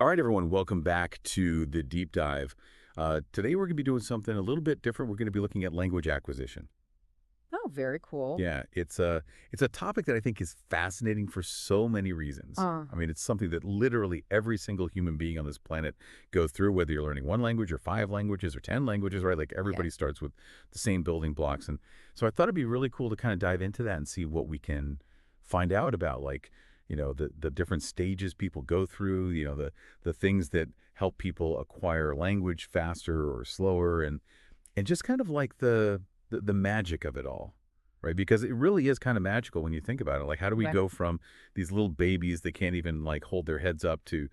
All right, everyone, welcome back to the deep dive. Today we're going to be doing something a little bit different. We're going to be looking at language acquisition. Oh, very cool. Yeah, it's a topic that I think is fascinating for so many reasons. Uh, I mean, it's something that literally every single human being on this planet go through, whether you're learning one language or 5 languages or 10 languages, right? Like yeah. everybody starts with the same building blocks. And so I thought it'd be really cool to kind of dive into that and see what we can find out about, like, the different stages people go through, the things that help people acquire language faster or slower, and just kind of like the magic of it all, right? Because it really is kind of magical when you think about it. Like, how do we Right. go from these little babies that can't even like hold their heads up to,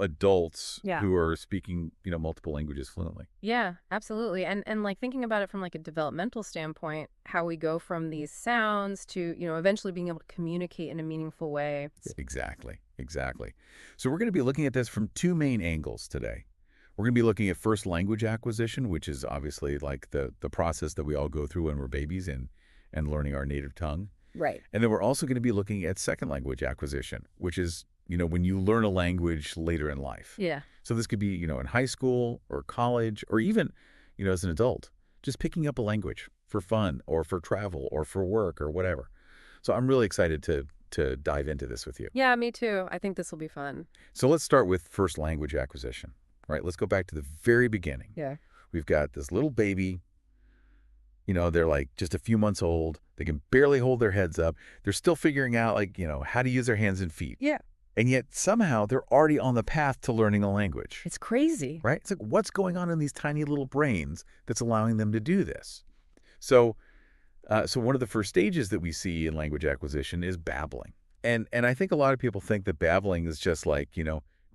adults Yeah. who are speaking, multiple languages fluently? Yeah, absolutely. And like thinking about it from like a developmental standpoint, how we go from these sounds to, eventually being able to communicate in a meaningful way. Exactly, exactly. So we're going to be looking at this from two main angles today. We're going to be looking at first language acquisition, which is obviously like the process that we all go through when we're babies and learning our native tongue. Right. And then we're also going to be looking at second language acquisition, which is, when you learn a language later in life. Yeah. So this could be, in high school or college or even, as an adult, just picking up a language for fun or for travel or for work or whatever. So I'm really excited to dive into this with you. Yeah, me too. I think this will be fun. So let's start with first language acquisition, right? Let's go back to the very beginning. Yeah. We've got this little baby. They're like just a few months old. They can barely hold their heads up. They're still figuring out, like, how to use their hands and feet. Yeah. And yet somehow they're already on the path to learning a language, It's crazy. right? It's like, what's going on in these tiny little brains that's allowing them to do this? So, so one of the first stages that we see in language acquisition is babbling. And I think a lot of people think that babbling is just like,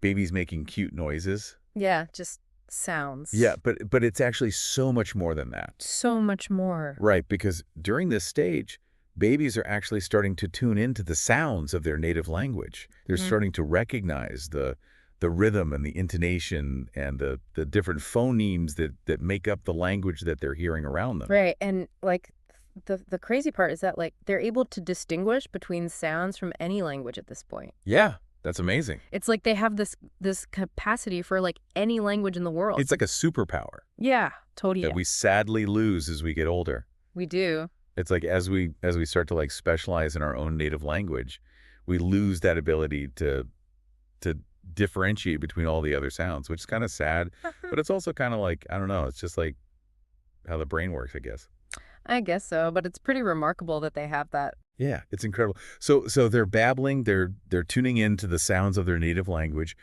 babies making cute noises. Yeah, just sounds. Yeah, but it's actually so much more than that. So much more. Right, because during this stage, babies are actually starting to tune into the sounds of their native language. They're starting to recognize the rhythm and the intonation and the different phonemes that make up the language that they're hearing around them. Right. And like the crazy part is that like they're able to distinguish between sounds from any language at this point. Yeah, that's amazing. It's like they have this capacity for like any language in the world. It's like a superpower Yeah, totally. that we sadly lose as we get older. We do. It's like as we start to like specialize in our own native language, we lose that ability to differentiate between all the other sounds, which is kind of sad, but it's also kind of like, I don't know, it's just like how the brain works, I guess. I guess so, but it's pretty remarkable that they have that. Yeah, it's incredible. So they're babbling, they're tuning into the sounds of their native language,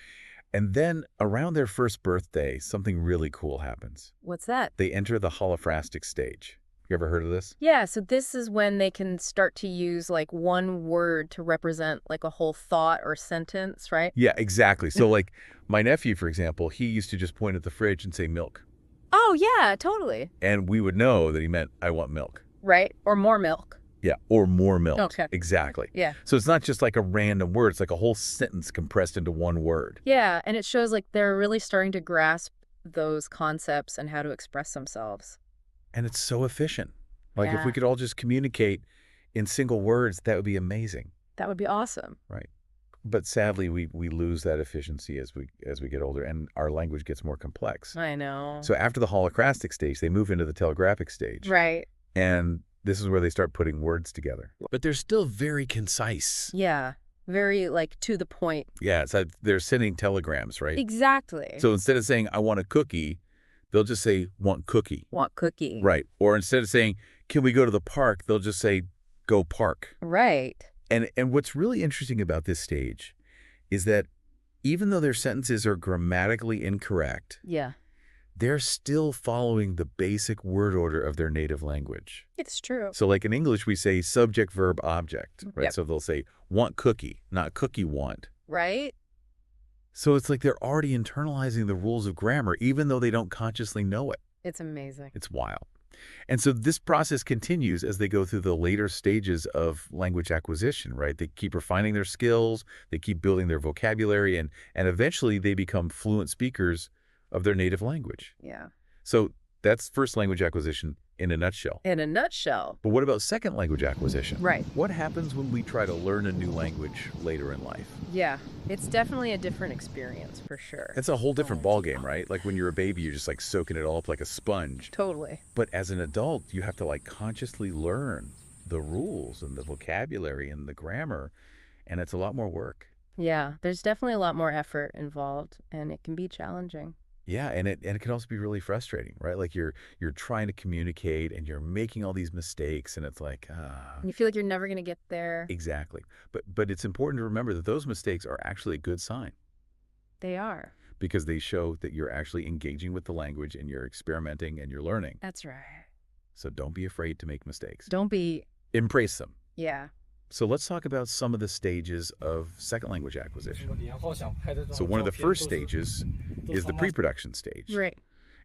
and then around their first birthday, something really cool happens. What's that? They enter the holophrastic stage. You ever heard of this? Yeah, so this is when they can start to use like one word to represent like a whole thought or sentence, right? Yeah, exactly. So like my nephew, for example, he used to just point at the fridge and say milk. Oh, yeah, totally. And we would know that he meant, I want milk. Right? Or more milk. Yeah, or more milk. Okay. Exactly. Yeah. So it's not just like a random word. It's like a whole sentence compressed into one word. Yeah, and it shows like they're really starting to grasp those concepts and how to express themselves. And it's so efficient. Like if Yeah. we could all just communicate in single words, that would be amazing. That would be awesome. Right. But sadly, we lose that efficiency as we get older, and our language gets more complex. I know. So after the holophrastic stage, they move into the telegraphic stage. Right. And this is where they start putting words together. But they're still very concise. Yeah. Very like to the point. Yeah, so they're sending telegrams, right? Exactly. So instead of saying, I want a cookie, they'll just say, want cookie. Want cookie. Right. Or instead of saying, can we go to the park, they'll just say, go park. Right. And what's really interesting about this stage is that even though their sentences are grammatically incorrect, Yeah. they're still following the basic word order of their native language. It's true. So like in English, we say subject, verb, object, right? Yep. So they'll say want cookie, not cookie want. Right? So it's like they're already internalizing the rules of grammar, even though they don't consciously know it. It's amazing. It's wild. And so this process continues as they go through the later stages of language acquisition, right? They keep refining their skills, they keep building their vocabulary, and eventually they become fluent speakers of their native language. Yeah. So that's first language acquisition. in a nutshell. In a nutshell. But what about second language acquisition? Right. What happens when we try to learn a new language later in life? Yeah, it's definitely a different experience for sure. It's a whole different ballgame, right? Like when you're a baby, you're just like soaking it all up like a sponge. Totally. But as an adult, you have to like consciously learn the rules and the vocabulary and the grammar, and it's a lot more work. Yeah, there's definitely a lot more effort involved, and it can be challenging. Yeah, and it can also be really frustrating, right? Like you're trying to communicate and you're making all these mistakes, and it's like, You feel like you're never going to get there. exactly. But it's important to remember that those mistakes are actually a good sign They are. because they show that you're actually engaging with the language and you're experimenting and you're learning. That's right. So don't be afraid to make mistakes. Don't be, Embrace them. yeah. So let's talk about some of the stages of second language acquisition. So one of the first stages is the pre-production stage. Right.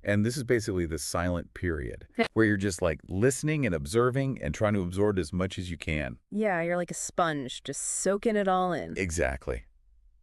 And this is basically the silent period where you're just like listening and observing and trying to absorb as much as you can. Yeah, you're like a sponge, just soaking it all in. Exactly.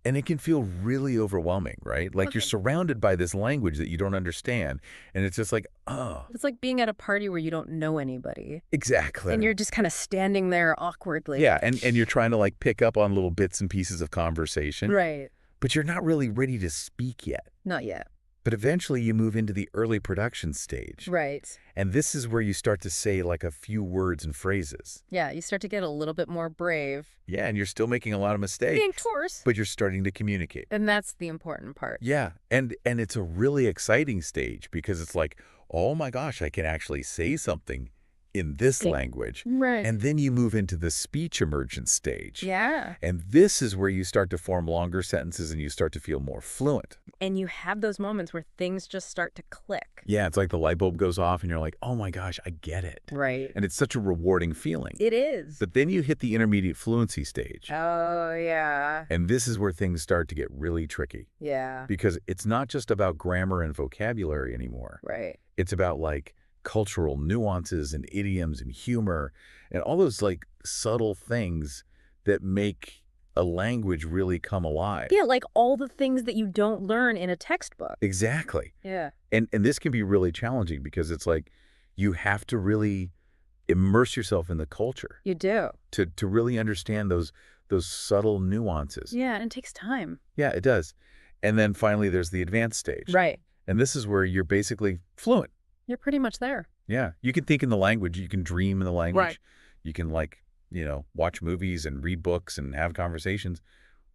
And it can feel really overwhelming, right? Like you're surrounded by this language that you don't understand. And it's just like, oh. It's like being at a party where you don't know anybody. Exactly. And you're just kind of standing there awkwardly. Yeah, and you're trying to like pick up on little bits and pieces of conversation. Right. But you're not really ready to speak yet. Not yet. But eventually you move into the early production stage. Right. And this is where you start to say like a few words and phrases. Yeah, you start to get a little bit more brave. Yeah, and you're still making a lot of mistakes. Being coarse. But you're starting to communicate. And that's the important part. Yeah, and it's a really exciting stage because it's like, oh my gosh, I can actually say something in this language. Right. And then you move into the speech emergence stage. Yeah. And this is where you start to form longer sentences and you start to feel more fluent. And you have those moments where things just start to click. Yeah, it's like the light bulb goes off and you're like, oh my gosh, I get it. Right. And it's such a rewarding feeling. It is. But then you hit the intermediate fluency stage. Oh, yeah. And this is where things start to get really tricky. Yeah. Because it's not just about grammar and vocabulary anymore. Right. It's about like cultural nuances and idioms and humor and all those like subtle things that make a language really come alive. Yeah, like all the things that you don't learn in a textbook. Exactly. Yeah. And this can be really challenging because it's like you have to really immerse yourself in the culture You do. to really understand those subtle nuances. Yeah, and it takes time. Yeah, it does. And then finally there's the advanced stage. Right. And this is where you're basically fluent. You're pretty much there. Yeah. You can think in the language. You can dream in the language. Right. You can like, watch movies and read books and have conversations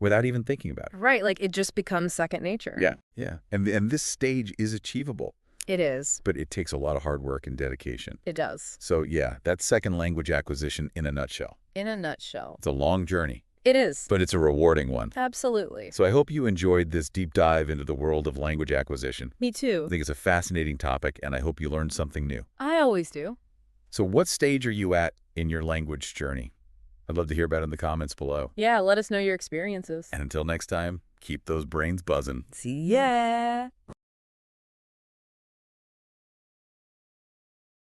without even thinking about it. Right, like it just becomes second nature. Yeah. Yeah. And this stage is achievable, It is. but it takes a lot of hard work and dedication. It does. So yeah, that's second language acquisition in a nutshell. In a nutshell. It's a long journey, It is. but it's a rewarding one. Absolutely. So I hope you enjoyed this deep dive into the world of language acquisition. Me too. I think it's a fascinating topic, and I hope you learned something new. I always do. So what stage are you at in your language journey? I'd love to hear about it in the comments below. Yeah, let us know your experiences. And until next time, keep those brains buzzing. See ya.